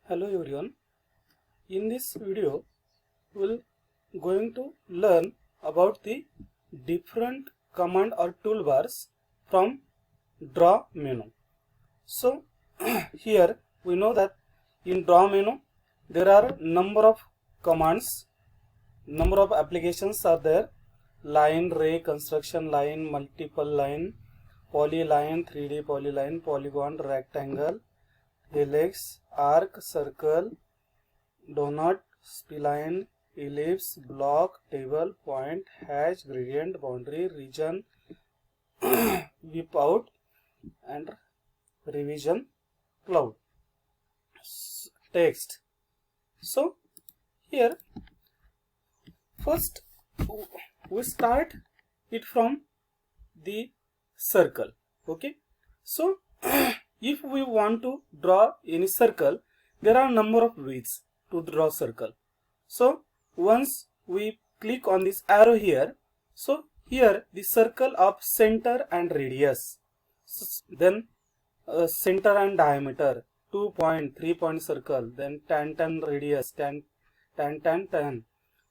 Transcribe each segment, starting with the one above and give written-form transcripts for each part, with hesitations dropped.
Hello everyone. In this video, we'll going to learn about the different command or toolbars from draw menu. So here we know that in draw menu there are number of commands, number of applications are there: line, ray, construction line, multiple line, polyline, 3D polyline, polygon, rectangle, helix, arc, circle, donut, spline, ellipse, block, table, point, hash, gradient, boundary, region, whip out, and revision, cloud, text. So here first we start it from the circle. Okay, so if we want to draw any circle, there are number of ways to draw circle. So once we click on this arrow here, so here the circle of center and radius, then center and diameter, 2 point, 3 point circle, then tan radius, tan.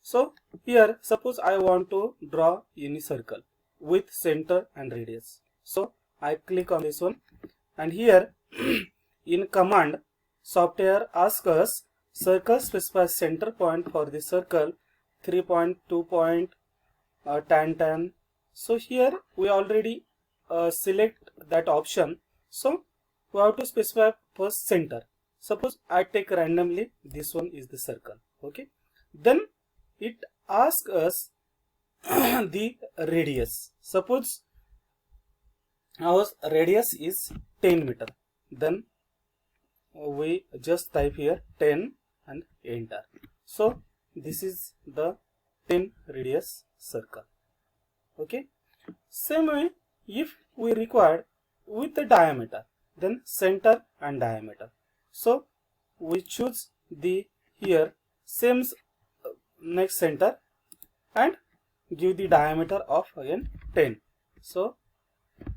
So here suppose I want to draw any circle with center and radius. So I click on this one, and here in command software asks us circle specifies center point for the circle, 3 point, 2 point, tan. So here we already select that option. So we have to specify first center. Suppose I take randomly, this one is the circle. Okay, then it asks us the radius. Suppose our radius is 10 meter, then we just type here 10 and enter. So this is the 10 radius circle. Okay, same way if we require with the diameter, then center and diameter. So we choose the here same next center and give the diameter of again 10. So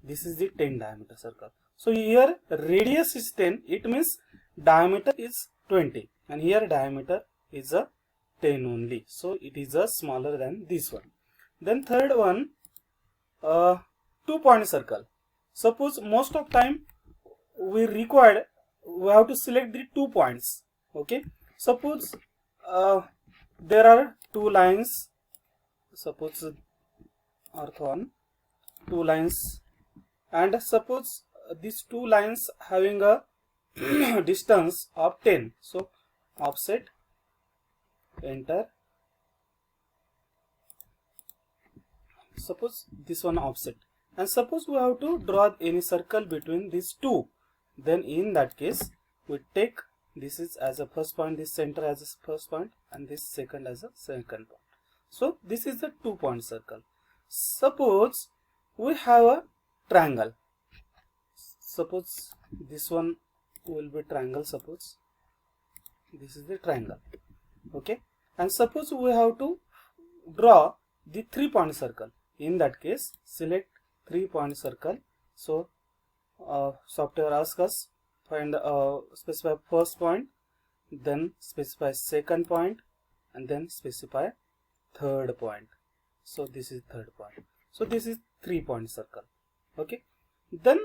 this is the 10 diameter circle. So here radius is 10, it means diameter is 20, and here diameter is a 10 only. So it is a smaller than this one. Then third one, 2 point circle. Suppose most of time we have to select the 2 points. Okay, suppose there are two lines, suppose orthon, 2 lines, and suppose these 2 lines having a distance of 10. So offset, enter. Suppose this one offset, and suppose we have to draw any circle between these two, then in that case we take this is as a first point, this center as a first point, and this second as a second point. So this is the 2 point circle. Suppose we have a triangle. Suppose this one will be triangle. Suppose this is the triangle. Okay, and suppose we have to draw the 3 point circle. In that case select 3 point circle. So software asks us find specify first point, then specify second point, and then specify third point. So this is third point. So this is 3 point circle. Okay, then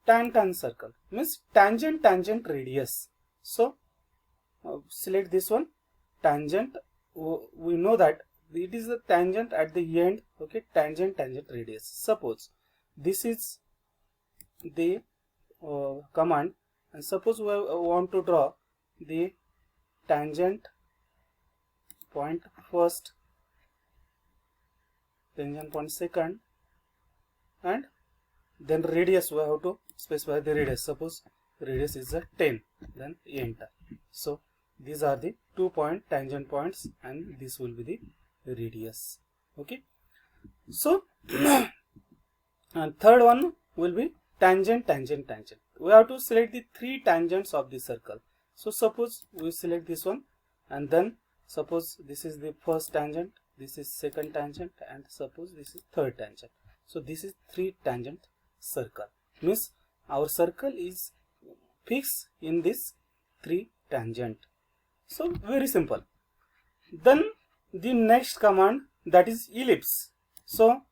tan circle means tangent radius. So select this one, tangent. We know that it is the tangent at the end. Okay, tangent radius. Suppose this is the command, and suppose we want to draw the tangent point first, tangent point second, and then radius we have to specify the radius. Suppose radius is a 10, then enter. So these are the 2 point tangent points, and this will be the radius. Okay, so and third one will be tangent. We have to select the 3 tangents of the circle. So suppose we select this one, and then suppose this is the first tangent, this is second tangent, and suppose this is third tangent. So this is 3 tangent circle, means our circle is fixed in this 3 tangent. So very simple. Then the next command, that is ellipse. So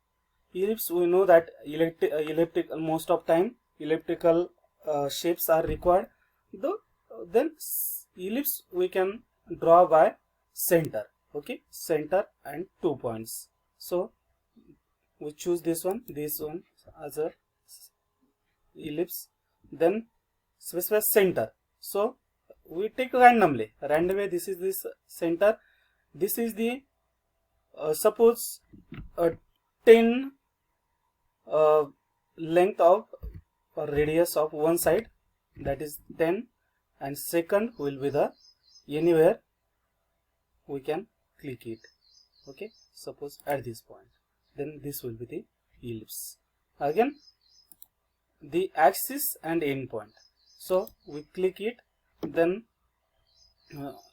ellipse, we know that elliptical, most of time elliptical shapes are required. Then ellipse we can draw by center. Okay, center and 2 points. So we choose this one as a ellipse, then specify center. So we take randomly. This is this center. This is the suppose 10 length of radius of one side, that is 10, and second will be the anywhere we can click it. Okay, suppose at this point, then this will be the ellipse. Again the axis and end point. So we click it, then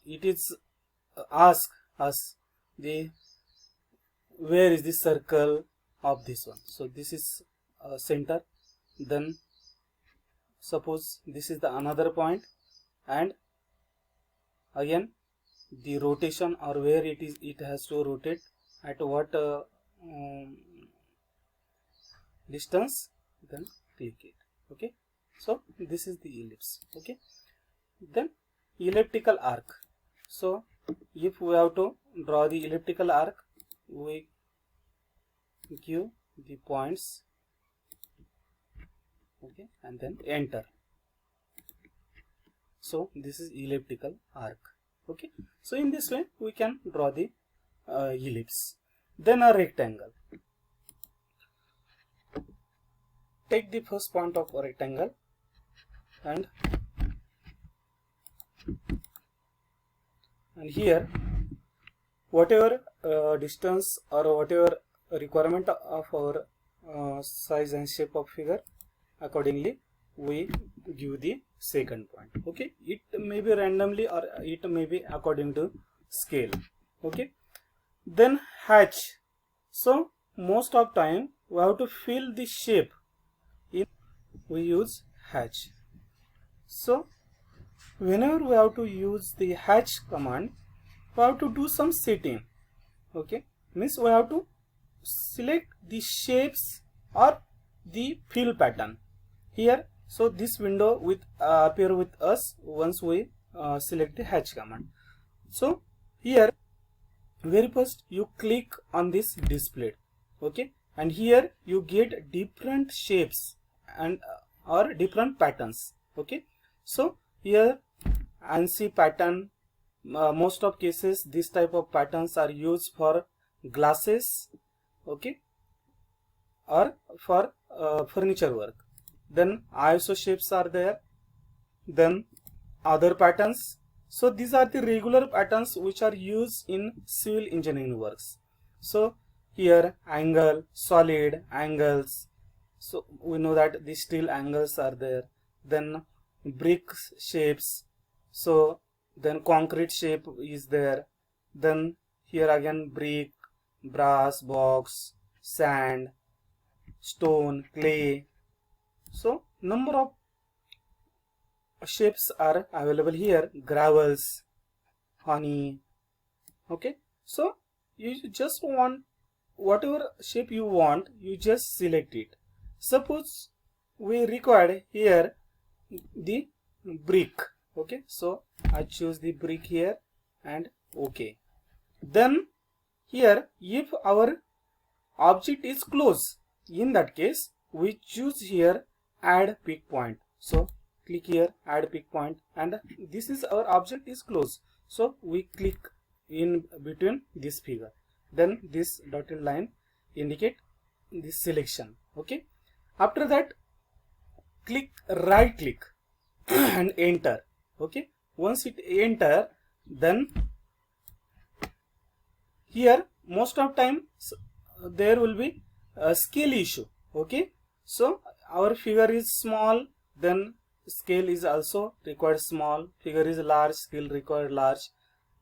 it is ask us the where is the circle of this one. So this is center, then suppose this is the another point, and again the rotation, or where it has to rotate, at what distance, then click it. Okay, so this is the ellipse. Okay, then elliptical arc. So if we have to draw the elliptical arc, we give the points, okay, and then enter. So this is elliptical arc. Okay, so in this way we can draw the ellipse. Then a rectangle. Take the first point of a rectangle, and here whatever distance or whatever requirement of our size and shape of figure, accordingly we give the second point. Okay, it may be randomly or it may be according to scale. Okay, then hatch. So most of time we have to fill the shape, we use hatch. So whenever we have to use the hatch command, we have to do some setting. Okay, means we have to select the shapes or the fill pattern here. So this window will appear with us once we select the hatch command. So here very first you click on this display. Okay, and here you get different shapes and or different patterns. Okay, so here ANSI pattern, most of cases this type of patterns are used for glasses, okay, or for furniture work. Then ISO shapes are there, then other patterns. So these are the regular patterns which are used in civil engineering works. So here angle, solid, angles. So we know that the steel angles are there. Then brick shapes. So then concrete shape is there. Then here again brick, brass, box, sand, stone, clay. So number of shapes are available here. Gravels, honey. Okay, so you just want whatever shape you want, you just select it. Suppose we require here the brick. Okay, so I choose the brick here and okay. Then here if our object is close, in that case we choose here add pick point. So click here add pick point, and this is our object is close, so we click in between this figure. Then this dotted line indicate this selection. Okay, after that click right click and enter. Okay, once it enter, then here most of time there will be a scale issue. Okay, so our figure is small, then scale is also required small. Figure is large, scale required large.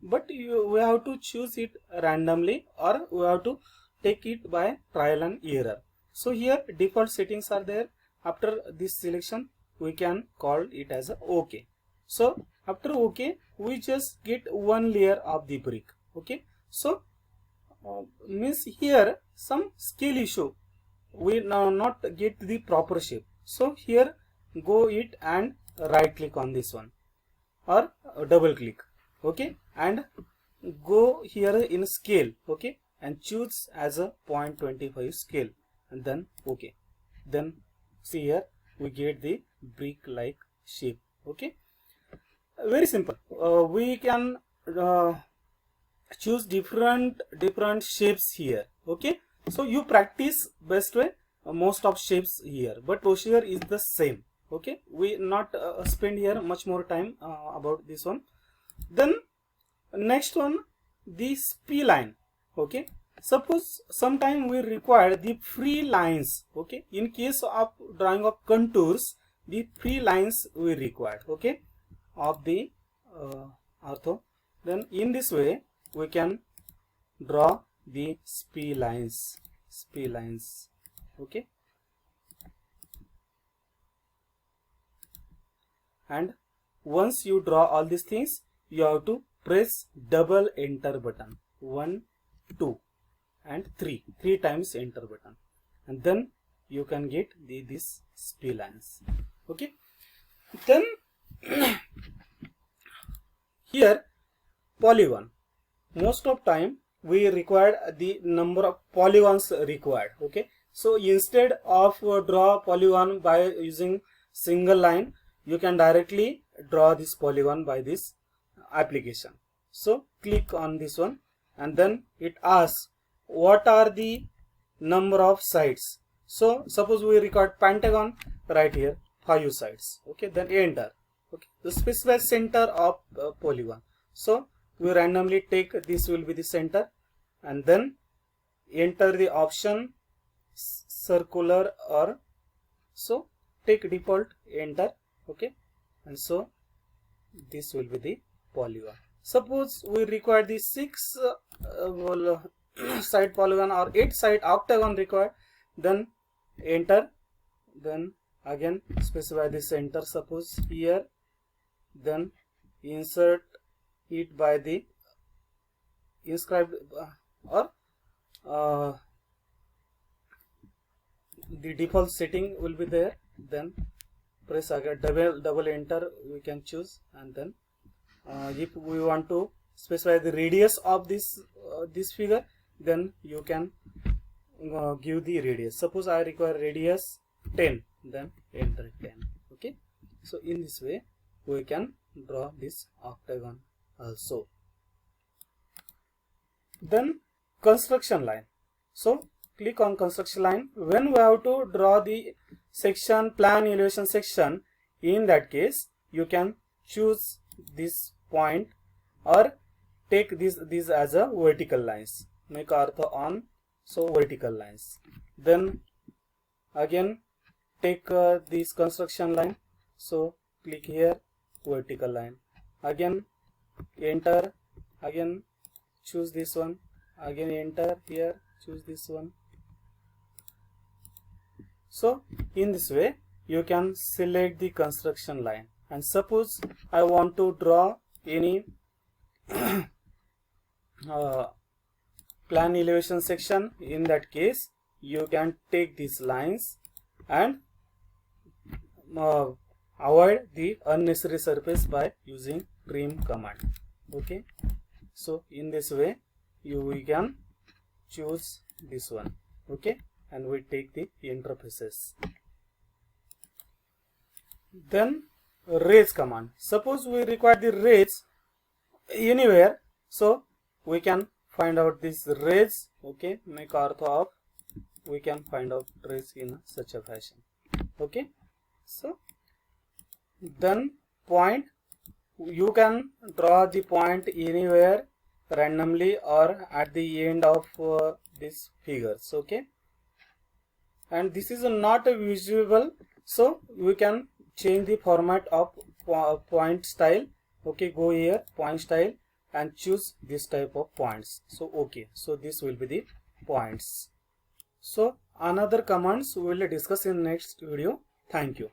But we have to choose it randomly, or we have to take it by trial and error. So here default settings are there. After this selection we can call it as a OK. So after OK, we just get one layer of the brick. Okay, so means here some scale issue, we now not get the proper shape. So here go it and right click on this one or double click. Okay, and go here in scale. Okay, and choose as a 0.25 scale and then OK. Then see here we get the brick like shape. Okay, very simple. We can choose different shapes here. Okay, so you practice best way most of shapes here, but procedure is the same. Okay, we not spend here much more time about this one. Then next one, the spline. Okay, suppose sometime we require the free lines. Okay, in case of drawing of contours, the free lines we require. Okay, of the ortho. Then in this way we can draw the splines. Okay, and once you draw all these things, you have to press double enter button, 1 2 and 3 times enter button, and then you can get this splines. Okay, then here polygon, most of time we require the number of polygons required. Okay, so instead of draw polygon by using single line, you can directly draw this polygon by this application. So click on this one and then it asks what are the number of sides. So suppose we record pentagon, right here 5 sides. Okay, then enter. Okay, the specify center of polygon. So we randomly take this will be the center and then enter the option circular, or so take default, enter. Okay, and so this will be the polygon. Suppose we require the 6 side polygon or 8 side octagon required, then enter, then again specify the center, suppose here, then insert it by the inscribed or the default setting will be there, then press again double enter, we can choose, and then if we want to specify the radius of this figure, then you can give the radius. Suppose I require radius 10, then enter 10. Okay, so in this way we can draw this octagon also. Then construction line. So click on construction line. When we have to draw the section, plan elevation section, in that case you can choose this point or take this as a vertical lines, make ortho on, so vertical lines. Then again take this construction line, so click here vertical line, again enter, again choose this one, again enter here, choose this one. So in this way you can select the construction line. And suppose I want to draw any plan elevation section, in that case you can take these lines and avoid the unnecessary surface by using trim command. Okay, so in this way we can choose this one. Okay, and we take the interfaces. Then raise command. Suppose we require the raise anywhere, so we can find out this raise. Okay, make ortho of, we can find out raise in such a fashion. Okay, so then point, you can draw the point anywhere randomly or at the end of these figures. Okay, and this is not visible, so we can change the format of point style. Okay, go here point style and choose this type of points. So okay, so this will be the points. So another commands we will discuss in next video. Thank you.